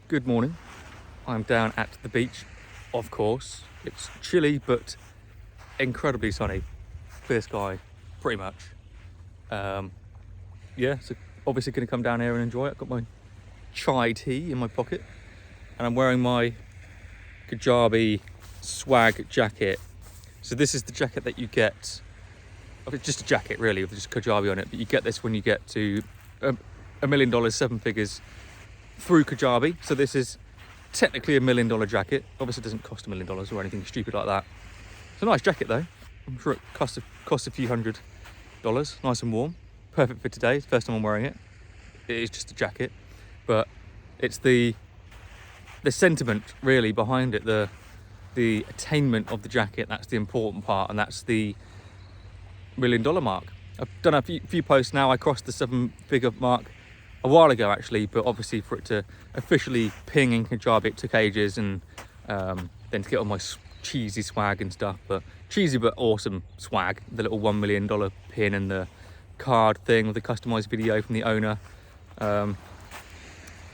Good morning. I'm down at the beach, of course. It's chilly but incredibly sunny. Clear sky, pretty much. Yeah, so obviously going to come down here and enjoy it. I've got my chai tea in my pocket and I'm wearing my Kajabi swag jacket. So this is the jacket that you get. It's just a jacket really with just Kajabi on it, but you get this when you get to $1 million, 7 figures through Kajabi. So this is technically $1 million jacket. Obviously it doesn't cost $1 million or anything stupid like that. It's a nice jacket though. I'm sure it costs a few $100. Nice and warm. Perfect for today. It's the first time I'm wearing it. It is just a jacket, but it's the sentiment really behind it, the attainment of the jacket. That's the important part, and that's the $1 million mark. I've done a few posts now. I crossed the 7-figure mark a while ago actually, but obviously for it to officially ping in Kajabi it took ages, and then to get all my cheesy swag and stuff, but cheesy but awesome swag, the little $1 million pin and the card thing with the customized video from the owner,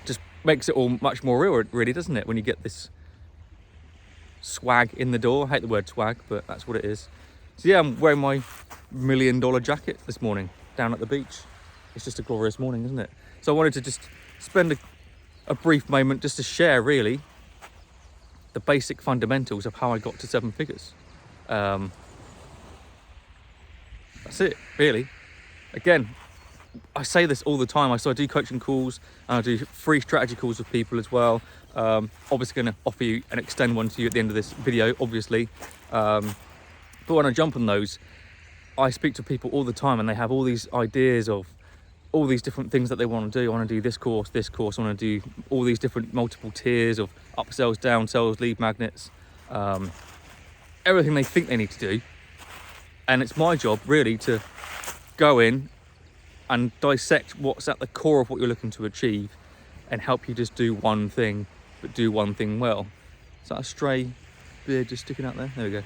just makes it all much more real really, doesn't it, when you get this swag in the door. I hate the word swag, but that's what it is. So yeah, I'm wearing my $1 million jacket this morning down at the beach. It's just a glorious morning, isn't it? So I wanted to just spend a brief moment just to share really the basic fundamentals of how I got to 7 figures. That's it really. Again, I say this all the time. I do coaching calls and I do free strategy calls with people as well. Obviously going to offer you and extend one to you at the end of this video, obviously. But when I jump on those, I speak to people all the time and they have all these ideas of all these different things that they want to do. I want to do this course, I want to do all these different multiple tiers of upsells, downsells, lead magnets, everything they think they need to do. And it's my job really to go in and dissect what's at the core of what you're looking to achieve and help you just do one thing, but do one thing well. Is that a stray beard just sticking out there? There we go.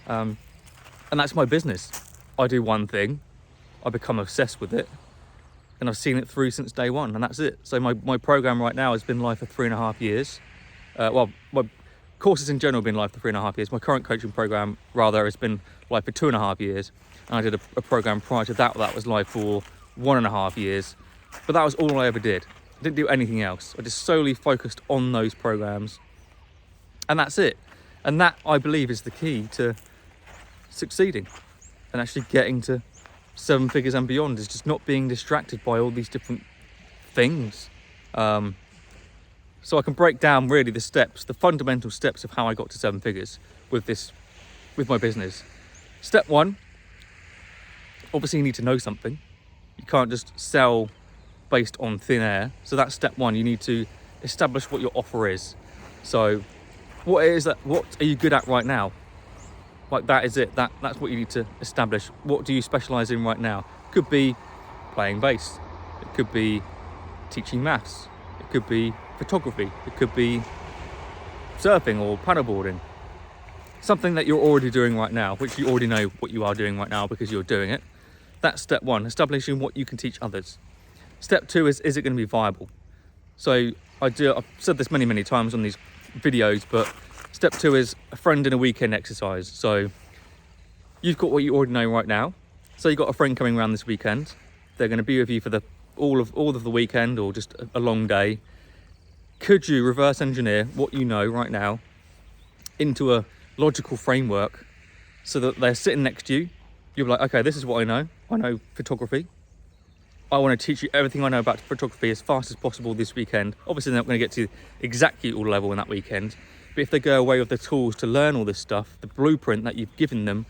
And that's my business. I do one thing, I become obsessed with it, and I've seen it through since day one, and that's it. So my program right now has been live for 3.5 years. Well, my courses in general have been live for 3.5 years. My current coaching program, rather, has been live for 2.5 years. And I did a program prior to that that was live for 1.5 years. But that was all I ever did. I didn't do anything else. I just solely focused on those programs. And that's it. And that, I believe, is the key to succeeding and actually getting to 7 figures and beyond, is just not being distracted by all these different things. So I can break down really the steps, the fundamental steps of how I got to 7 figures with my business. Step 1, obviously you need to know something. You can't just sell based on thin air. So that's step 1. You need to establish what your offer is. So what are you good at right now? Like that is it. That's what you need to establish. What do you specialize in right now? Could be playing bass. It could be teaching maths. It could be photography. It could be surfing or paddleboarding. Something that you're already doing right now, which you already know what you are doing right now because you're doing it. That's step 1, establishing what you can teach others. Step 2 is it going to be viable? So I've said this many times on these videos, but step 2 is a friend in a weekend exercise. So you've got what you already know right now. So you've got a friend coming around this weekend. They're going to be with you for all of the weekend or just a long day. Could you reverse engineer what you know right now into a logical framework so that they're sitting next to you? You'll be like, okay, this is what I know. I know photography. I want to teach you everything I know about photography as fast as possible this weekend. Obviously, they're not going to get to exactly your level in that weekend. But if they go away with the tools to learn all this stuff, the blueprint that you've given them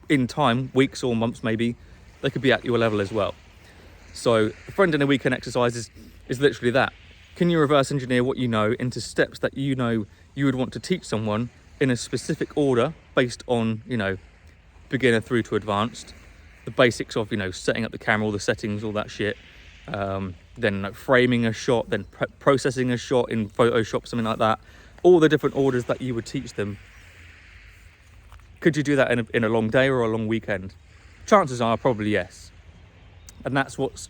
in time, weeks or months maybe, they could be at your level as well. So a friend in a weekend exercise is literally that. Can you reverse engineer what you know into steps that you know you would want to teach someone in a specific order based on, beginner through to advanced? The basics of, setting up the camera, all the settings, all that shit. Then framing a shot, then processing a shot in Photoshop, something like that. All the different orders that you would teach them. Could you do that in a long day or a long weekend? Chances are probably yes. And that's what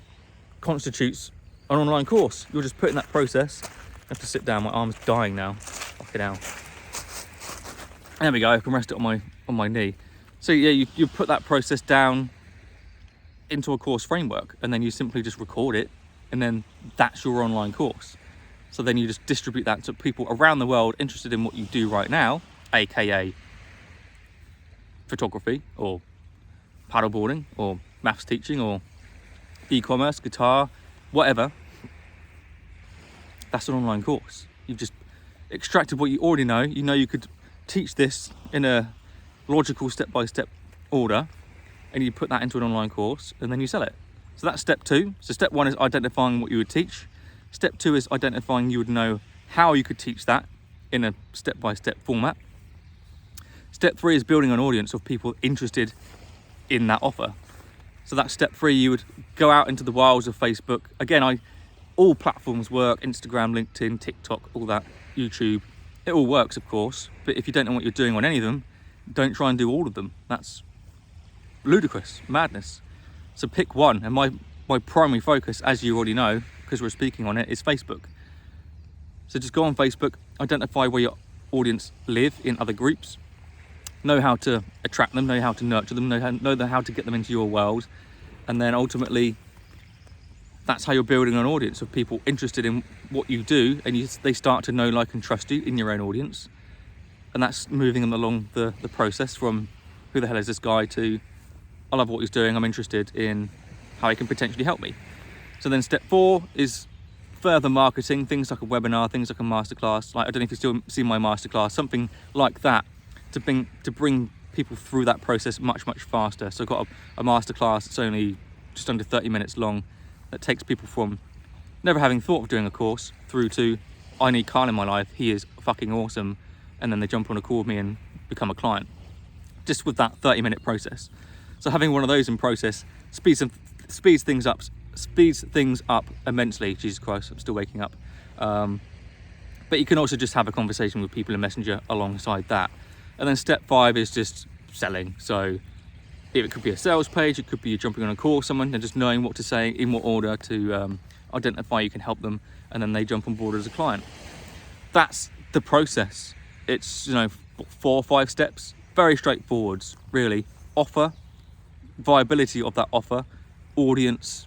constitutes an online course. You're just putting that process. I have to sit down, my arm's dying now. Fucking hell. There we go, I can rest it on my knee. So yeah, you put that process down into a course framework, and then you simply just record it, and then that's your online course. So then you just distribute that to people around the world interested in what you do right now, aka photography or paddleboarding or maths teaching or e-commerce, guitar, whatever. That's an online course. You've just extracted what you already know. You know you could teach this in a logical step-by-step order, and you put that into an online course, and then you sell it. So that's step 2. So step 1 is identifying what you would teach. Step 2 is identifying you would know how you could teach that in a step-by-step format. Step 3 is building an audience of people interested in that offer. So that's step 3. You would go out into the wilds of Facebook. Again, all platforms work: Instagram, LinkedIn, TikTok, all that, YouTube. It all works, of course, but if you don't know what you're doing on any of them, don't try and do all of them. That's ludicrous, madness. So pick one, and my primary focus, as you already know, because we're speaking on it, is Facebook. So just go on Facebook, identify where your audience live in other groups, know how to attract them, know how to nurture them, know how to get them into your world, and then ultimately that's how you're building an audience of people interested in what you do, and they start to know, like, and trust you in your own audience. And that's moving them along the process from who the hell is this guy to I love what he's doing, I'm interested in how he can potentially help me. So then step 4 is further marketing, things like a webinar, things like a masterclass. Like, I don't know if you still see my masterclass, something like that to bring people through that process much faster. So I've got a masterclass that's only just under 30 minutes long, that takes people from never having thought of doing a course through to I need Carl in my life, he is fucking awesome, and then they jump on a call with me and become a client, just with that 30-minute process. So having one of those in process speeds things up immensely. Jesus Christ, I'm still waking up. But you can also just have a conversation with people in Messenger alongside that. And then step 5 is just selling. So it could be a sales page, it could be you jumping on a call with someone and just knowing what to say, in what order to identify you can help them, and then they jump on board as a client. That's the process. It's 4 or 5 steps, very straightforward, really. Offer, viability of that offer, audience,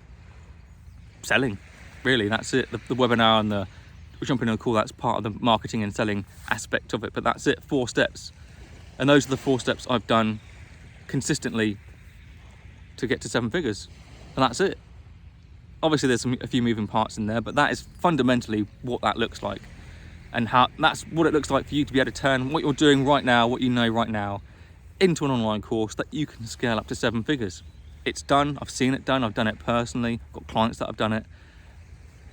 selling, really. That's it. The webinar and the jumping on a call, that's part of the marketing and selling aspect of it, but that's it. 4 steps, and those are the 4 steps I've done consistently to get to 7 figures, and that's it. Obviously there's a few moving parts in there, but that is fundamentally what that looks like, and how that's what it looks like for you to be able to turn what you're doing right now, what you know right now, into an online course that you can scale up to 7 figures. It's done. I've seen it done. I've done it personally. Got clients that have done it.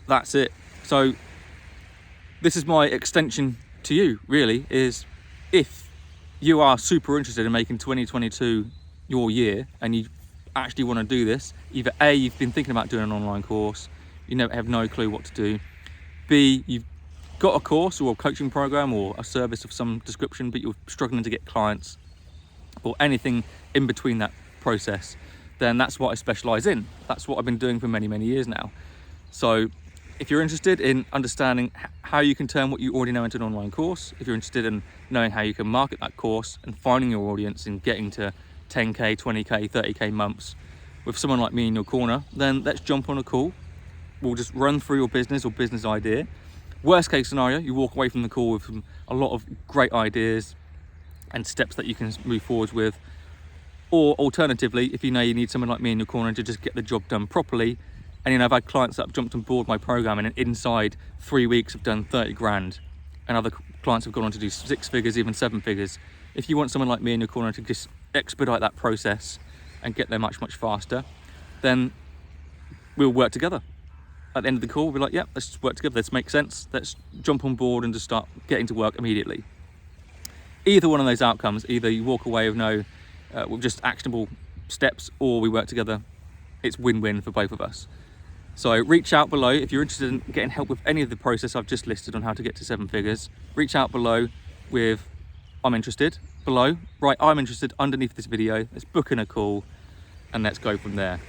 That's it. So this is my extension to you, really, is if you are super interested in making 2022 your year and you actually want to do this, either A, you've been thinking about doing an online course, you have no clue what to do, B, you've got a course or a coaching program or a service of some description, but you're struggling to get clients, or anything in between that process, then that's what I specialize in. That's what I've been doing for many years now. So if you're interested in understanding how you can turn what you already know into an online course, if you're interested in knowing how you can market that course and finding your audience and getting to 10k, 20k, 30k months with someone like me in your corner, then let's jump on a call. We'll just run through your business or business idea. Worst case scenario, you walk away from the call with a lot of great ideas and steps that you can move forward with. Or alternatively, if you know you need someone like me in your corner to just get the job done properly, and I've had clients that have jumped on board my program and inside 3 weeks have done 30 grand, and other clients have gone on to do 6 figures, even 7 figures. If you want someone like me in your corner to just expedite that process and get there much faster, then we'll work together. At the end of the call, we'll be like, yeah, let's just work together, let's make sense, let's jump on board and just start getting to work immediately. Either one of those outcomes, either you walk away with just actionable steps, or we work together, it's win-win for both of us. So reach out below if you're interested in getting help with any of the process I've just listed on how to get to 7 figures. Reach out below with I'm interested below, right, I'm interested underneath this video. Let's book in a call and let's go from there.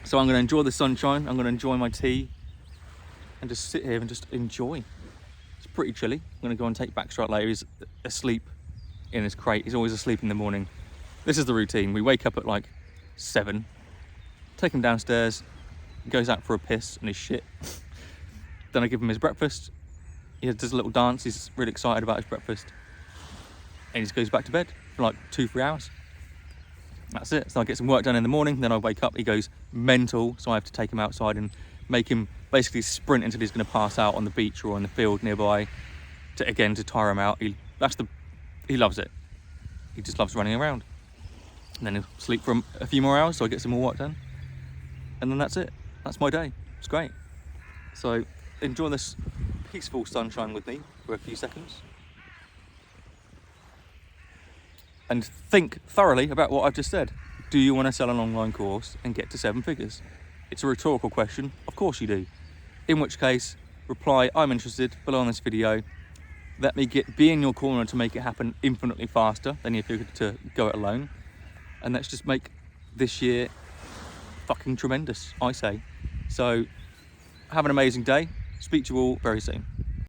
So I'm going to enjoy the sunshine, I'm going to enjoy my tea, and just sit here and just enjoy. It's pretty chilly. I'm going to go and take Backstrike later. He's asleep in his crate. He's always asleep in the morning. This is the routine. We wake up at like 7, take him downstairs, he goes out for a piss and his shit. Then I give him his breakfast. He does a little dance. He's really excited about his breakfast. And he just goes back to bed for like 2-3 hours. That's it. So I get some work done in the morning, then I wake up, he goes mental, so I have to take him outside and make him basically sprint until he's going to pass out on the beach or on the field nearby to tire him out. He loves it. He just loves running around. And then he'll sleep for a few more hours, so I get some more work done. And then that's it. That's my day. It's great. So enjoy this peaceful sunshine with me for a few seconds. And think thoroughly about what I've just said. Do you want to sell an online course and get to 7 figures? It's a rhetorical question. Of course you do. In which case, reply, I'm interested, below on this video. Let me be in your corner to make it happen infinitely faster than if you were to go it alone. And let's just make this year fucking tremendous, I say. So have an amazing day. Speak to you all very soon.